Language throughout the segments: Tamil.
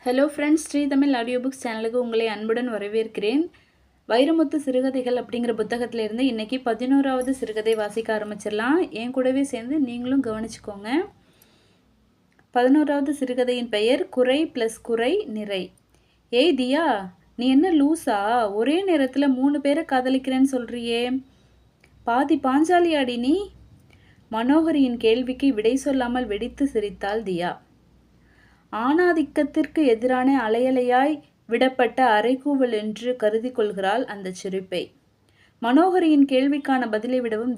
Hello friends, Sri Tamil audio books சேனலுக்கு உங்களை அன்புடன் வரவேற்கிறேன். வைரமுத்து சிறுகதைகள் அப்படிங்கிற புத்தகத்தில் இருந்து இன்றைக்கி 11வது சிறுகதை வாசிக்க ஆரம்பிச்சிடலாம். என் கூடவே சேர்ந்து நீங்களும் கவனிச்சுக்கோங்க. 11வது சிறுகதையின் பெயர் குறை ப்ளஸ் குறை நிறை. ஏய் தியா, நீ என்ன லூஸா? ஒரே நேரத்தில் 3 பேரை காதலிக்கிறேன்னு சொல்கிறியே, பாதி பாஞ்சாலியாடி நீ? மனோகரியின் கேள்விக்கு விடை சொல்லாமல் வெடித்து சிரித்தாள் தியா. ஆணாதிக்கத்திற்கு எதிரான அலையலையாய் விடப்பட்ட அரைக்கூவல் என்று கருதி கொள்கிறாள் அந்த சிரிப்பை. மனோகரியின் கேள்விக்கான பதிலை விடவும்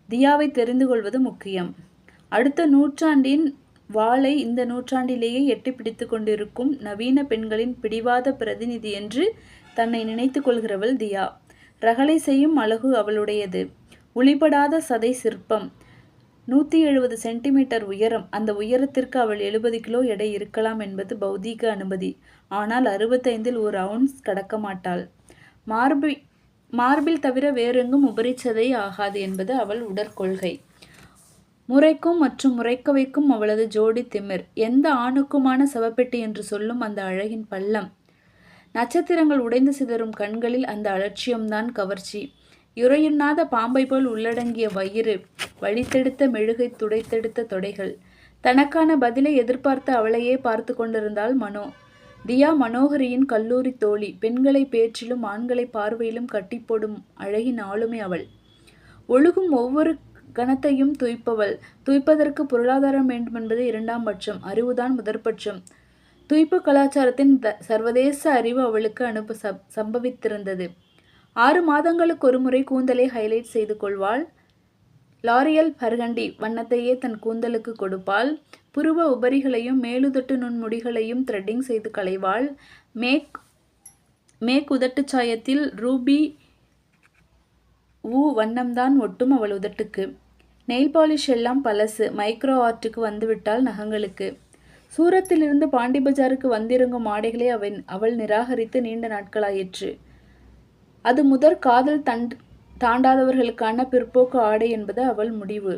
தியாவை தெரிந்து கொள்வது முக்கியம். அடுத்த நூற்றாண்டின் வாளை இந்த நூற்றாண்டிலேயே எட்டி பிடித்து கொண்டிருக்கும் நவீன பெண்களின் பிடிவாத பிரதிநிதி என்று தன்னை நினைத்து கொள்கிறவள் தியா. ரகளை செய்யும் அழகு அவளுடையது. ஒளிபடாத சதை சிற்பம். 170 சென்டிமீட்டர் உயரம். அந்த உயரத்திற்கு அவள் 70 கிலோ எடை இருக்கலாம் என்பது பௌதீக அனுமதி. ஆனால் 65இல் ஒரு அவுன்ஸ் கடக்க மாட்டாள். மார்பில் தவிர வேறெங்கும் உபரிச்சதை ஆகாது என்பது அவள் உடற்கொள்கை. முறைக்கும் மற்றும் முறைக்க வைக்கும் அவளது ஜோடி திமிர். எந்த ஆணுக்குமான சவப்பெட்டி என்று சொல்லும் அந்த அழகின் பள்ளம். நட்சத்திரங்கள் உடைந்து சிதறும் கண்களில் அந்த அலட்சியம்தான் கவர்ச்சி. இறையுண்ணாத பாம்பை போல் உள்ளடங்கிய வயிறு, வழித்தெடுத்த மெழுகை துடைத்தெடுத்த தொடைகள். தனக்கான பதிலை எதிர்பார்த்து அவளையே பார்த்து கொண்டிருந்தாள் மனோ. தியா மனோகரியின் கல்லூரி தோழி. பெண்களை பேச்சிலும் ஆண்களை பார்வையிலும் கட்டி போடும் அழகின் ஆளுமை அவள். ஒழுகும் ஒவ்வொரு கணத்தையும் துய்ப்பவள். துய்ப்பதற்கு பொருளாதாரம் வேண்டுமென்பது 2ஆம் பட்சம், அறிவுதான் முதற்பட்சம். துய்ப்பு கலாச்சாரத்தின் சர்வதேச அறிவு அவளுக்கு சம்பவித்திருந்தது. 6 மாதங்களுக்கு ஒரு முறை கூந்தலை ஹைலைட் செய்து கொள்வாள். லாரியல் பர்கண்டி வண்ணத்தையே தன் கூந்தலுக்கு கொடுப்பாள். புருவ உபரிகளையும் மேலுதட்டு நுண்முடிகளையும் த்ரெட்டிங் செய்து களைவாள். மேக் உதட்டு சாயத்தில் ரூபி வண்ணம்தான் ஒட்டும் அவள் உதட்டுக்கு. நெயில் பாலிஷ் எல்லாம் பழசு. மைக்ரோ ஆர்ட்டுக்கு வந்துவிட்டாள் நகங்களுக்கு. சூரத்திலிருந்து பாண்டி பஜாருக்கு வந்திறங்கும் ஆடைகளை அவள் நிராகரித்து நீண்ட நாட்களாயிற்று. அது முதற் காதல் தாண்டாதவர்களுக்கான பிற்போக்கு ஆடை என்பது அவள் முடிவு.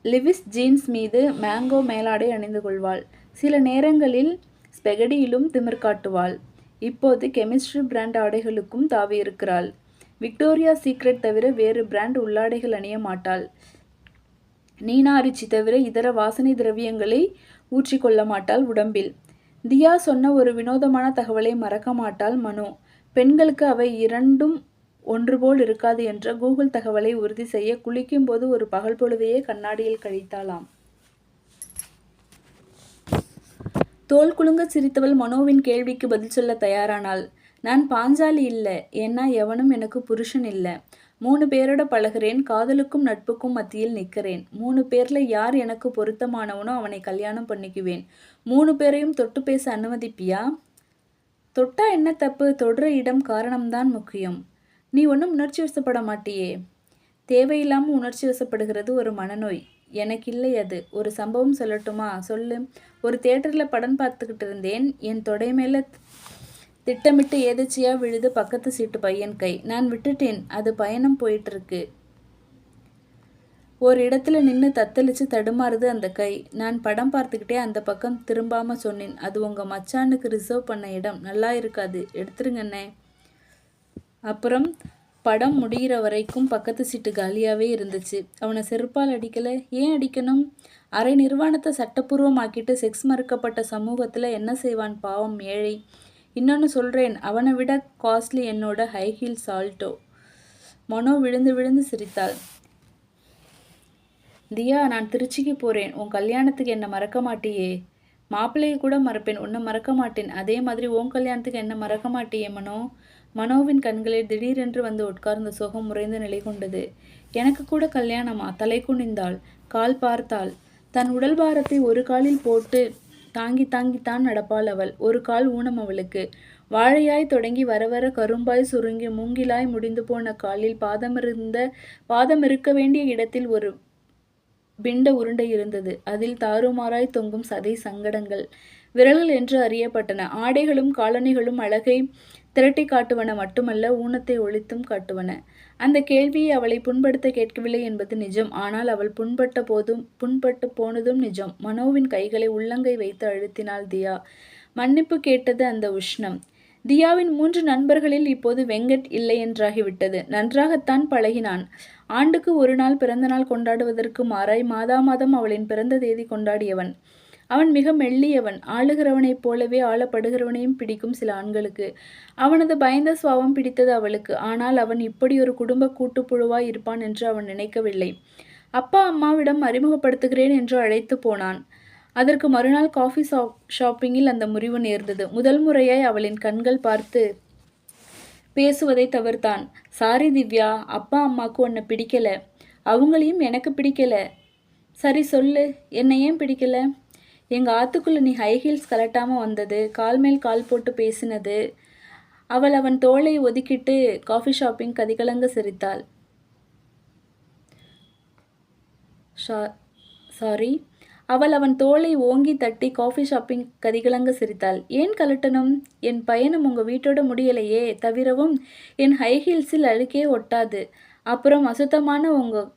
லிவிஸ் ஜீன்ஸ் மீது மேங்கோ மேலாடை அணிந்து கொள்வாள். சில நேரங்களில் ஸ்பெகடியிலும் திமிர் காட்டுவாள். இப்போது கெமிஸ்ட்ரி பிராண்ட் ஆடைகளுக்கும் தாவி இருக்கிறாள். விக்டோரியா சீக்ரெட் தவிர வேறு பிராண்ட் உள்ளாடைகள் அணிய மாட்டாள். நீனா ரிச்சி தவிர இதர வாசனை திரவியங்களை ஊற்றிக்கொள்ள மாட்டாள் உடம்பில். தியா சொன்ன ஒரு வினோதமான தகவலை மறக்க மாட்டாள் மனோ. பெண்களுக்கு அவை இரண்டும் ஒன்று போல் இருக்காது என்ற கூகுள் தகவலை உறுதி செய்ய குளிக்கும் போது ஒரு பகல் பொழுதையே கண்ணாடியில் கழித்தாளாம். தோல் குலுங்க சிரித்தவள் மனோவின் கேள்விக்கு பதில் சொல்ல தயாரானாள். நான் பாஞ்சாலி இல்லை, ஏன்னா எவனும் எனக்கு புருஷன் இல்லை. 3 பேரோட பழகிறேன். காதலுக்கும் நட்புக்கும் மத்தியில் நிற்கிறேன். 3 பேரில் யார் எனக்கு பொருத்தமானவனோ அவனை கல்யாணம் பண்ணிக்குவேன். 3 பேரையும் தொட்டு பேச அனுமதிப்பியா? தொட்டா என்ன தப்பு? தொடுற இடம் காரணம்தான் முக்கியம். நீ ஒன்றும் உணர்ச்சி வசப்பட மாட்டியே. தேவையில்லாமல் உணர்ச்சி வசப்படுகிறது ஒரு மனநோய். எனக்கு இல்லை அது. ஒரு சம்பவம் சொல்லட்டுமா? சொல்லு. ஒரு தியேட்டரில் படம் பார்த்துக்கிட்டு இருந்தேன். என் தொடை மேலே திட்டமிட்டு ஏதச்சியா விழுது பக்கத்து சீட்டு பையன் கை. நான் விட்டுட்டேன். அது பயணம் போயிட்டுருக்கு. ஒரு இடத்துல நின்று தத்தளிச்சு தடுமாறுது அந்த கை. நான் படம் பார்த்துக்கிட்டே அந்த பக்கம் திரும்பாம சொன்னேன், அது உங்கள் மச்சானுக்கு ரிசர்வ் பண்ண இடம், நல்லா இருக்காது, எடுத்துருங்கண்ணே. அப்புறம் படம் முடிகிற வரைக்கும் பக்கத்து சீட்டு காலியாகவே இருந்துச்சு. அவனை செருப்பால் அடிக்கலை. ஏன் அடிக்கணும்? அரை நிர்வாணத்தை சட்டப்பூர்வமாக்கிட்டு செக்ஸ் மறுக்கப்பட்ட சமூகத்தில் என்ன செய்வான் பாவம் ஏழை. இன்னொன்று சொல்கிறேன், அவனை விட காஸ்ட்லி என்னோட ஹை ஹீல் சால்ட்டோ. மனோ விழுந்து விழுந்து சிரித்தாள். தியா, நான் திருச்சிக்கு போகிறேன். உன் கல்யாணத்துக்கு என்னை மறக்க மாட்டியே? மாப்பிள்ளையை கூட மறப்பேன், உன்னை மறக்க மாட்டேன். அதே மாதிரி உன் கல்யாணத்துக்கு என்னை மறக்க மாட்டியே மனோ? மனோவின் கண்களில் திடீரென்று வந்து உட்கார்ந்த சோகம் முறைந்து நிலை கொண்டது. எனக்கு கூட கல்யாணமா? தலை குனிந்தாள். கால் பார்த்தாள். தன் உடல் பாரத்தை ஒரு காலில் போட்டு தாங்கி தாங்கித்தான் நடப்பாள் அவள். ஒரு கால் ஊனம் அவளுக்கு. வாழையாய் தொடங்கி வர வர கரும்பாய் சுருங்கி மூங்கிலாய் முடிந்து போன காலில் பாதம் இருக்க வேண்டிய இடத்தில் ஒரு பிண்ட உருண்டை இருந்தது. அதில் தாறுமாறாய் தொங்கும் சதை சங்கடங்கள் விரல்கள் என்று அறியப்பட்டன. ஆடைகளும் காலணிகளும் அழகை திரட்டி காட்டுவன மட்டுமல்ல, ஊனத்தை ஒழித்தும் காட்டுவன. அந்த கேள்வியை அவளை புண்படுத்த கேட்கவில்லை என்பது நிஜம். ஆனால் அவள் புண்பட்டு போனதும் நிஜம். மனோவின் கைகளை உள்ளங்கை வைத்து அழுத்தினாள் தியா. மன்னிப்பு கேட்டது அந்த உஷ்ணம். தியாவின் 3 நண்பர்களில் இப்போது வெங்கட் இல்லை என்றாகிவிட்டது. நன்றாகத்தான் பழகினான். ஆண்டுக்கு ஒரு நாள் பிறந்த நாள் கொண்டாடுவதற்கு மாறாய் மாதம் அவளின் பிறந்த தேதி கொண்டாடியவன். அவன் மிக மெல்லியவன். ஆளுகிறவனைப் போலவே ஆளப்படுகிறவனையும் பிடிக்கும் சில ஆண்களுக்கு. அவனது பயந்த சுபாவம் பிடித்தது அவளுக்கு. ஆனால் அவன் இப்படியொரு குடும்ப கூட்டுப்புழுவாய் இருப்பான் என்று அவன் நினைக்கவில்லை. அப்பா அம்மாவிடம் அறிமுகப்படுத்துகிறேன் என்று அழைத்து போனான். அதற்கு மறுநாள் காஃபி ஷாப்பிங்கில் அந்த முறிவு நேர்ந்தது. முதல் முறையாய் அவளின் கண்கள் பார்த்து பேசுவதை தவிர்த்தான். சாரி திவ்யா, அப்பா அம்மாவுக்கு உன்னை பிடிக்கல. அவங்களையும் எனக்கு பிடிக்கல. சரி சொல்லு, என்னை ஏன் பிடிக்கல? எங்கள் ஆத்துக்குள்ள நீ ஹை ஹீல்ஸ் கலட்டாமல் வந்தது, கால் மேல் கால் போட்டு பேசினது. அவன் தோளை ஒதுக்கிட்டு காஃபி ஷாப்பிங் கதிகலங்க சிரித்தாள். சாரி அவன் தோளை ஓங்கி தட்டி காஃபி ஷாப்பிங் கதிகலங்க சிரித்தாள். ஏன் கலட்டணும்? என் பயணம் உங்கள் வீட்டோட முடியலையே. தவிரவும் என் ஹை ஹீல்ஸில் அழுக்கே ஒட்டாது. அப்புறம் அசுத்தமான உங்கள்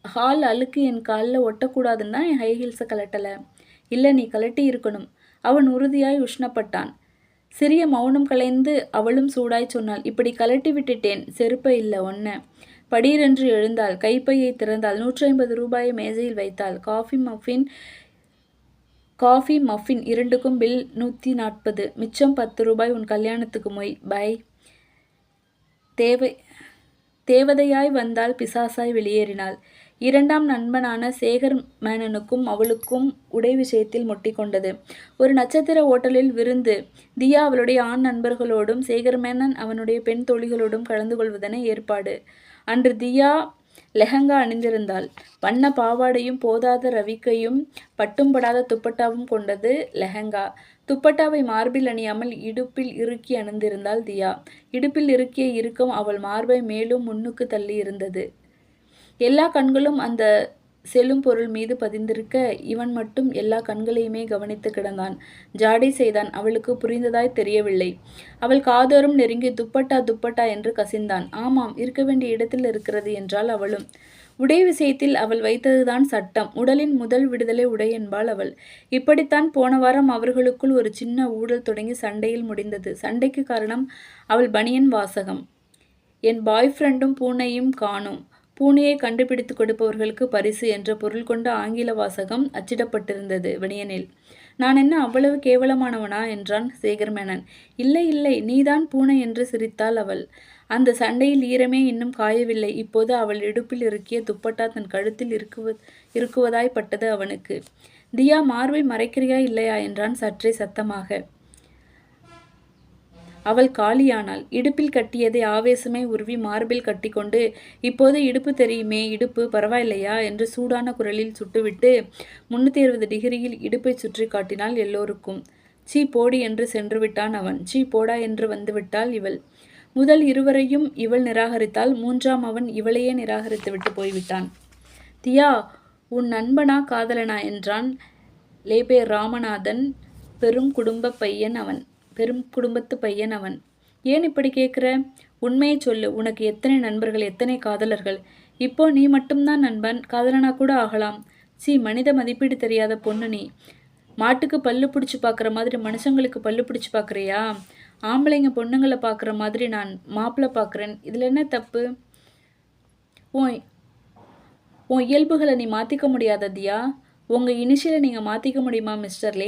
ஹால் அழுக்கு என் காலில் ஒட்டக்கூடாதுன்னா என் ஹை ஹீல்ஸை கலட்டலை. இல்லை, நீ கலட்டி இருக்கணும். அவன் உறுதியாய் உஷ்ணப்பட்டான். சிறிய மௌனம் கலைந்து அவளும் சூடாய் சொன்னாள். இப்படி கலட்டி விட்டுட்டேன். செருப்பை இல்லை ஒன்ன. படீரென்று எழுந்தாள். கைப்பையை திறந்தாள். 150 ரூபாயை மேஜையில் வைத்தாள். காஃபி மஃபின் இரண்டுக்கும் பில் 140. மிச்சம் 10 ரூபாய் உன் கல்யாணத்துக்கு மொய். பை. தேவதையாய் வந்தால் பிசாசாய் வெளியேறினாள். இரண்டாம் நண்பனான சேகர் மேனனுக்கும் அவளுக்கும் உடை விஷயத்தில் முட்டிக்கொண்டது. ஒரு நட்சத்திர ஓட்டலில் விருந்து. தியா அவளுடைய ஆண் நண்பர்களோடும் சேகர் மேனன் அவனுடைய பெண் தோழிகளோடும் கலந்து கொள்வதென ஏற்பாடு. அன்று தியா லெஹங்கா அணிந்திருந்தாள். வண்ண பாவாடையும் போதாத ரவிக்கையும் பட்டும்படாத துப்பட்டாவும் கொண்டது லெஹங்கா. துப்பட்டாவை மார்பில் அணியாமல் இடுப்பில் இறுக்கி அணிந்திருந்தாள் தியா. இடுப்பில் இறுக்கிய இறுக்கம் அவள் மார்பை மேலும் முன்னுக்கு தள்ளி இருந்தது. எல்லா கண்களும் அந்த செல்லும் பொருள் மீது பதிந்திருக்க இவன் மட்டும் எல்லா கண்களையுமே கவனித்து கிடந்தான். ஜாடை செய்தான். அவளுக்கு புரிந்ததாய் தெரியவில்லை. அவள் காதோறும் நெருங்கி துப்பட்டா என்று கசிந்தான். ஆமாம், இருக்க வேண்டிய இடத்தில் இருக்கிறது என்றாள் அவளும். உடை விஷயத்தில் அவள் வைத்ததுதான் சட்டம். உடலின் முதல் விடுதலை உடை என்பாள் அவள். இப்படித்தான் போன வாரம் அவர்களுக்குள் ஒரு சின்ன ஊழல் தொடங்கி சண்டையில் முடிந்தது. சண்டைக்கு காரணம் அவள் பனியன் வாசகம். என் பாய் ஃப்ரெண்டும் பூனையும் காணும். பூனையை கண்டுபிடித்து கொடுப்பவர்களுக்கு பரிசு என்ற பொருள் கொண்ட ஆங்கில வாசகம் அச்சிடப்பட்டிருந்தது பனியனில். நான் என்ன அவ்வளவு கேவலமானவனா என்றான் சேகர்மேனன். இல்லை இல்லை, நீதான் பூனை என்று சிரித்தாள் அவள். அந்த சண்டையில் ஈரமே இன்னும் காயவில்லை. இப்போது அவள் இடுப்பில் இருக்கிய துப்பட்டா தன் கழுத்தில் இருக்குவதாய் பட்டது அவனுக்கு. தியா, மார்பை மறைக்கிறியா இல்லையா என்றான் சற்றே சத்தமாக. அவள் காலியானாள். இடுப்பில் கட்டியதை ஆவேசமே உருவி மார்பில் கட்டிக்கொண்டு, இப்போது இடுப்பு தெரியுமே, இடுப்பு பரவாயில்லையா என்று சூடான குரலில் சுட்டுவிட்டு 360 டிகிரியில் இடுப்பை சுற்றி காட்டினாள் எல்லோருக்கும். சீ போடி என்று சென்று விட்டான் அவன். சீ போடா என்று வந்துவிட்டாள் இவள். முதல் இருவரையும் இவள் நிராகரித்தாள். 3ஆம் அவன் இவளையே நிராகரித்துவிட்டு போய்விட்டான். தியா, உன் நண்பனா காதலனா என்றான் லேபே ராமநாதன். பெரும் குடும்பத்து பையன் அவன். ஏன் இப்படி கேட்குற? உண்மையை சொல்லு. உனக்கு எத்தனை நண்பர்கள், எத்தனை காதலர்கள்? இப்போ நீ மட்டும்தான் நண்பன். காதலனா கூட ஆகலாம். மனித மதிப்பீடு தெரியாத பொண்ணு நீ. மாட்டுக்கு பல்லு பிடிச்சி பார்க்குற மாதிரி மனுஷங்களுக்கு பல்லு பிடிச்சி பார்க்குறியா? ஆம்பளைங்க பொண்ணுங்களை பார்க்குற மாதிரி நான் மாப்பிள்ளை பார்க்குறேன். இதில் என்ன தப்பு? உன் இயல்புகளை நீ மாற்றிக்க முடியாத தியா. உங்கள் இனிஷியலை நீங்கள் மாற்றிக்க முடியுமா மிஸ்டர்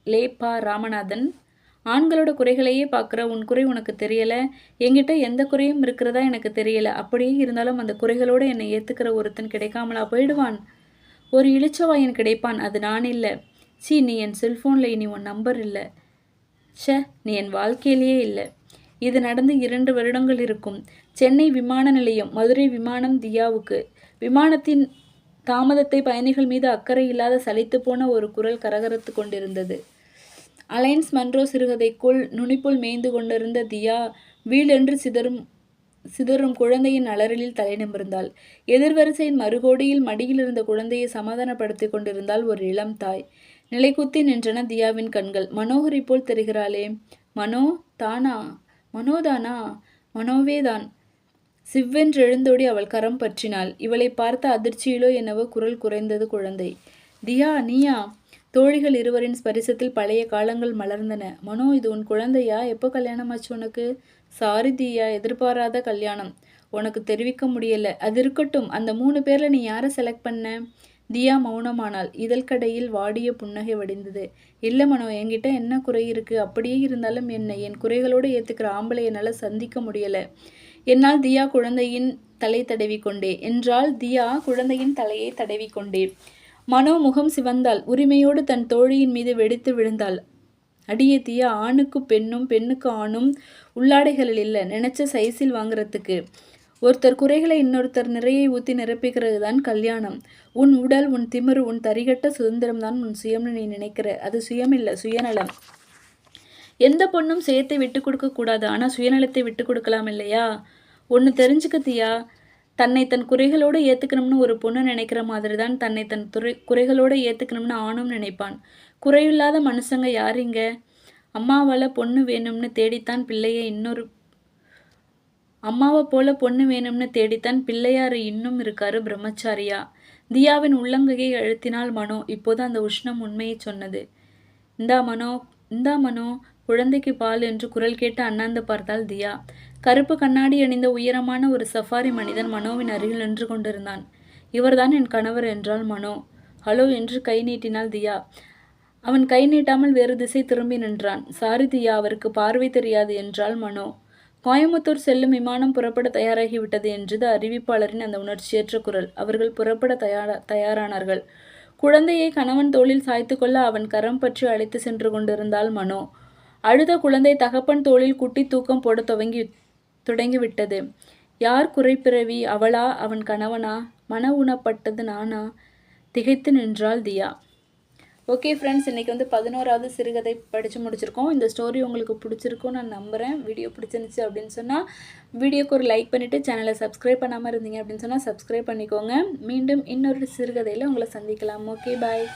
லேப்பா ராமநாதன்? ஆண்களோட குறைகளையே பார்க்குற உன் குறை உனக்கு தெரியலை. என்கிட்ட எந்த குறையும் இருக்கிறதா எனக்கு தெரியலை. அப்படியே இருந்தாலும் அந்த குறைகளோடு என்னை ஏற்றுக்கிற ஒருத்தன் கிடைக்காமலா போயிடுவான்? ஒரு இளிச்சவாயன் கிடைப்பான். அது நான் இல்லை. நீ என் செல்ஃபோனில் இனி உன் நம்பர் இல்லை. நீ என் வாழ்க்கையிலேயே இல்லை. இது நடந்து 2 வருடங்கள் இருக்கும். சென்னை விமான நிலையம், மதுரை விமானம் தியாவுக்கு. விமானத்தின் தாமதத்தை பயணிகள் மீது அக்கறை இல்லாத சலித்து போன ஒரு குரல் கரகரத்து கொண்டிருந்தது. அலைன்ஸ் மன்றோ சிறுகதைக்குள் நுனிப்புள் மேய்ந்து கொண்டிருந்த தியா வீழென்று சிதறும் குழந்தையின் அலறலில் தலை நிமிர்ந்தாள். எதிர்வரிசையின் மறுகோடியில் மடியில் இருந்த குழந்தையை சமாதானப்படுத்தி கொண்டிருந்தாள் ஒரு இளம் தாய். நிலைக்குத்தி நின்றன தியாவின் கண்கள். மனோகரி போல் தெரிகிறாளே. மனோ தானா? மனோதானா? மனோவேதான். சிவ்வென்று எழுந்தோடி அவள் கரம் பற்றினாள். இவளை பார்த்த அதிர்ச்சியிலோ என்னவோ குரல் குறைந்தது குழந்தை. தியா, நீயா? தோழிகள் இருவரின் ஸ்பரிசத்தில் பழைய காலங்கள் மலர்ந்தன. மனோ, இது உன் குழந்தையா? எப்போ கல்யாணம் ஆச்சு உனக்கு? சாரி தியா, எதிர்பாராத கல்யாணம். உனக்கு தெரிவிக்க முடியல. அது இருக்கட்டும், அந்த 3 பேர்ல நீ யாரை செலக்ட் பண்ண? தியா மௌனமானாள். இதழ்கடையில் வாடிய புன்னகை வடிந்தது. இல்ல மனோ, என்கிட்ட என்ன குறை இருக்கு? அப்படியே இருந்தாலும் என்ன, என் குறைகளோடு ஏத்துக்கிற ஆம்பளை என்னால சந்திக்க முடியல. என்னால் தியா குழந்தையின் தலை தடவிக்கொண்டே என்றால் தியா குழந்தையின் தலையை தடவிக்கொண்டே. மனோ முகம் சிவந்தாள். உரிமையோடு தன் தோழியின் மீது வெடித்து விழுந்தாள். அடியே தியா, ஆணுக்கு பெண்ணும் பெண்ணுக்கு ஆணும் உள்ளாடைகளில் இல்லை, நினைச்ச சைஸில் வாங்குறதுக்கு. ஒருத்தர் குறைகளை இன்னொருத்தர் நிறையை ஊற்றி நிரப்பிக்கிறது தான் கல்யாணம். உன் உடல், உன் திமிரு, உன் தரிகட்ட சுதந்திரம் தான் உன் சுயம்னு நீ நினைக்கிற. அது சுயமில்லை, சுயநலம். எந்த பொண்ணும் சுயத்தை விட்டு கொடுக்க கூடாது, ஆனால் சுயநலத்தை விட்டு கொடுக்கலாம் இல்லையா? ஒன்று தெரிஞ்சுக்க தியா, தன்னை தன் குறைகளோடு ஏற்றுக்கணும்னு ஒரு பொண்ணு நினைக்கிற மாதிரி தான் தன்னை தன் குறைகளோடு ஏற்றுக்கணும்னு ஆணும் நினைப்பான். குறையில்லாத மனுஷங்க யாருங்க? அம்மாவால் பொண்ணு வேணும்னு தேடித்தான் பிள்ளையை இன்னொரு அம்மாவை போல பொண்ணு வேணும்னு தேடித்தான் பிள்ளையார் இன்னும் இருக்காரு பிரம்மச்சாரியா. தியாவின் உள்ளங்கையை அழுத்தினாள் மனோ. இப்போது அந்த உஷ்ணம் உண்மையை சொன்னது. இந்தா மனோ, இந்தா மனோ, குழந்தைக்கு பால் என்று குரல் கேட்டு அண்ணாந்து பார்த்தாள் தியா. கருப்பு கண்ணாடி அணிந்த உயரமான ஒரு சஃபாரி மனிதன் மனோவின் அருகில் நின்று கொண்டிருந்தான். இவர்தான் என் கணவர் என்றாள் மனோ. ஹலோ என்று கை நீட்டினாள் தியா. அவன் கை நீட்டாமல் வேறு திசை திரும்பி நின்றான். சாரி தியா, அவருக்கு பார்வை தெரியாது என்றாள் மனோ. கோயம்புத்தூர் செல்லும் விமானம் புறப்பட தயாராகிவிட்டது என்றது அறிவிப்பாளரின் அந்த உணர்ச்சியற்ற குரல். அவர்கள் புறப்பட தயாரானார்கள். குழந்தையை கணவன் தோளில் சாய்த்து கொள்ள அவன் கரம் பற்றி அழைத்து சென்று கொண்டிருந்தாள் மனோ. அழுத குழந்தை தகப்பன் தோளில் குட்டி தூக்கம் போட தொடங்கிவிட்டது. யார் குறைப்பிறவி? அவளா? அவன் கணவனா? மன ஊனப்பட்டது நானா? திகைத்து நின்றாள் தியா. ஓகே ஃப்ரெண்ட்ஸ், இன்றைக்கி 11வது சிறுகதை படித்து முடிச்சிருக்கோம். இந்த ஸ்டோரி உங்களுக்கு பிடிச்சிருக்கும் நான் நம்புகிறேன். வீடியோ பிடிச்சிருந்துச்சு அப்படின்னு சொன்னால் வீடியோக்கு ஒரு லைக் பண்ணிவிட்டு சேனலை சப்ஸ்கிரைப் பண்ணாமல் இருந்தீங்க அப்படின்னு சொன்னால் சப்ஸ்கிரைப் பண்ணிக்கோங்க. மீண்டும் இன்னொரு சிறுகதையில் உங்களை சந்திக்கலாம். ஓகே, பாய்.